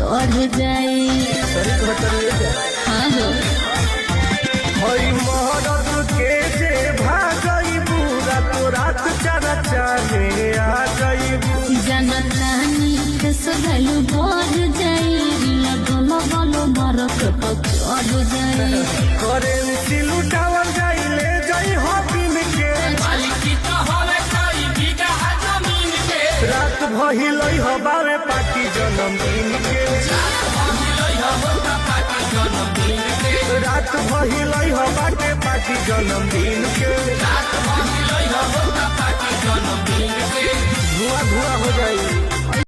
चढ़ जाए। हाँ हो मरद के जे भागई पूरा तो रात चारा चाहे आ गई जनतानी के सगलू बढ़ जाए। गलो गलो बरफ पर चढ़ जाए। करेंसी लुटावल जाई ले जाई हबीन के रात भइलई हबावे पार्टी जन्मदिन के रात भइलई हबाटे पार्टी जन्मदिन के धुआं धुआं हो जाई।